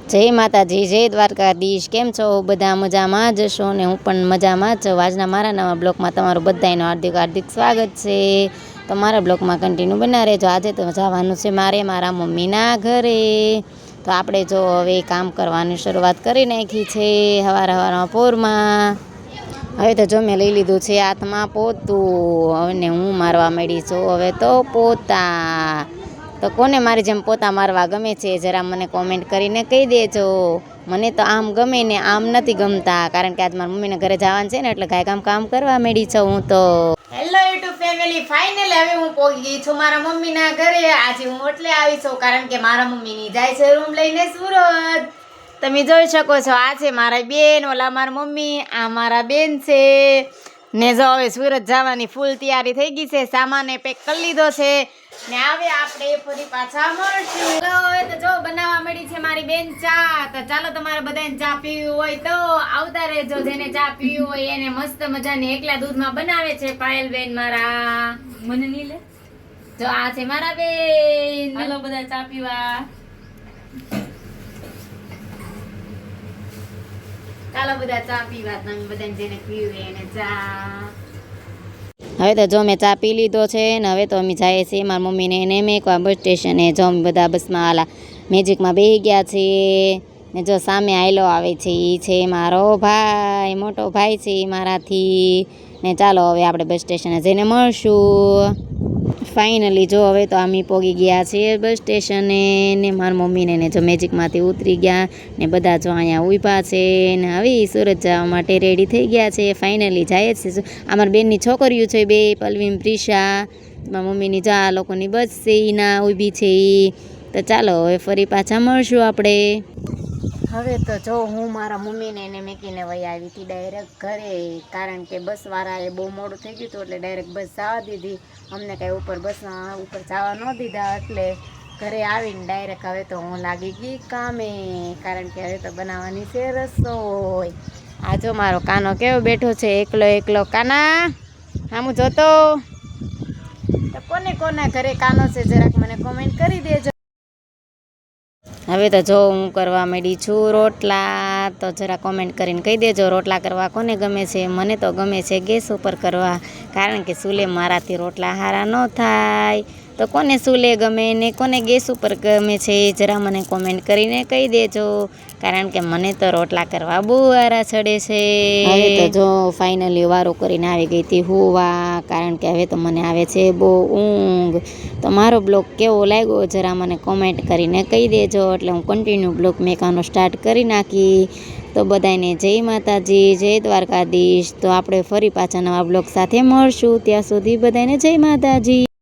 જય માતાજી, જય દ્વારકાધીશ. કેમ છો બધા? મજામાં જ હશો ને? હું પણ મજામાં જ છું. આજના મારા નવા બ્લોગમાં તમારું બધાનું હાર્દિક હાર્દિક સ્વાગત છે. તો મારા બ્લોગમાં કન્ટિન્યુ બના રહેજો. આજે તો જવાનું છે મારે મારા મમ્મીના ઘરે. તો આપણે જો હવે કામ કરવાની શરૂઆત કરી નાખી છે સવારમાં પોરમાં. હવે તો જો મેં લઈ લીધું છે હાથમાં પોતું અને હું મારવા માંડી છું હવે તો પોતા. તો કોને મારી જેમ પોતા મારવા ગમે છે જરા મને કોમેન્ટ કરીને કહી દેજો. મને તો આમ ગમે ને આમ નથી ગમતા, કારણ કે આજ મારા મમ્મીના ઘરે જવાનું છે ને એટલે કામ કરવા માંડી છું હું તો. હેલો યુટ્યુબ ફેમિલી, ફાઇનલી હવે હું પહોંચી ગઈ છું મારા મમ્મીના ઘરે. આજે હું એટલે આવી છું કારણ કે મારા મમ્મીની જાય છે રૂમ લઈને સુરત. તમે જોઈ શકો છો, આ છે મારા બેન, ઓલા મારા મમ્મી, આ મારા બેન છે ને. જો હવે સુરત જવાની ફૂલ તૈયારી થઈ ગઈ છે, સામાને પેક કરી લીધો છે ને હવે આપણે ફરી પાછા મળશું. હવે તો જો બનાવવા મળી છે મારી બેન ચા. તો ચાલો તમારે બધાને ચા પીવી હોય તો આવતા રહેજો. જેને ચા પીવી હોય એને મસ્ત મજાની એકલા દૂધમાં બનાવે છે પાયલ બેન મારા. મને નહીં લે. જો આ છે મારા બેન. હાલો બધા ચા પીવા. ચાલો બધા ચા પીવા. તમે બધાને જેને પીવી એને ચા. હવે તો જો મેં ચા પી લીધો છે ને હવે તો અમે જઈએ છીએ મારા મમ્મીને એને મેકવા બસ સ્ટેશને. જો અમે બધા બસમાં આલા મેજિકમાં બેસી ગયા છીએ ને જો સામે આયલો આવે છે એ છે મારો ભાઈ, મોટો ભાઈ છે મારાથી ને. ચાલો હવે આપણે બસ સ્ટેશને જઈને મળશું. ફાઇનલી જો હવે તો અમે પહોંચી ગયા છીએ બસ સ્ટેશને ને મારા મમ્મીને ને જો મેજિકમાંથી ઉતરી ગયા ને બધા જો અહીંયા ઊભા છે ને હવે સુરત જવા માટે રેડી થઈ ગયા છે. ફાઇનલી જાય જ છે. અમારા બેનની છોકરીઓ છે બે, પલવીન, પ્રિશા. મારા મમ્મીની જો આ લોકોની બસ છે એના ઊભી છે એ. તો ચાલો હવે ફરી પાછા મળશું આપણે. હવે તો જો હું મારા મમ્મીને એને મેકીને વહી આવી હતી ડાયરેક્ટ ઘરે, કારણ કે બસવાળાએ બહુ મોડું થઈ ગયું હતું એટલે ડાયરેક્ટ બસ જવા દીધી. અમને કાંઈ બસમાં ઉપર જવા ન દીધા એટલે ઘરે આવીને ડાયરેક્ટ હવે તો હું લાગી ગઈ કામે, કારણ કે હવે તો બનાવવાની છે રસોઈ. આ જો મારો કાનો કેવો બેઠો છે એકલો એકલો. કાના આમ જોતો. તો કોને કોના ઘરે કાનો છે જરાક મને કોમેન્ટ કરી દેજો. હવે તો જો હું કરવા માંડી છું રોટલા. તો જરા કોમેન્ટ કરીને કહી દેજો રોટલા કરવા કોને ગમે છે. મને તો ગમે છે ગેસ ઉપર કરવા, કારણ કે ચૂલે મારાથી રોટલા સારા ન થાય. તો કોને ચૂલે ગમે ને કોને ગેસ ઉપર ગમે છે જરા મને કોમેન્ટ કરીને કહી દેજો, કારણ કે મને તો રોટલા કરવા બહુ સારા ચડે છે. હવે તો જો ફાઇનલી વારો કરીને આવી ગઈ હતી હુવા, કારણ કે હવે તો મને આવે છે બહુ ઊંઘ. તો મારો બ્લોગ કેવો લાગ્યો જરા મને કોમેન્ટ કરીને કહી દેજો, એટલે હું કન્ટિન્યુ બ્લોગ મેકવાનો સ્ટાર્ટ કરી નાખી. તો બધાને જય માતાજી, જય દ્વારકાધીશ. તો આપણે ફરી પાછા નવા બ્લોગ સાથે મળશું. ત્યાં સુધી બધાને જય માતાજી.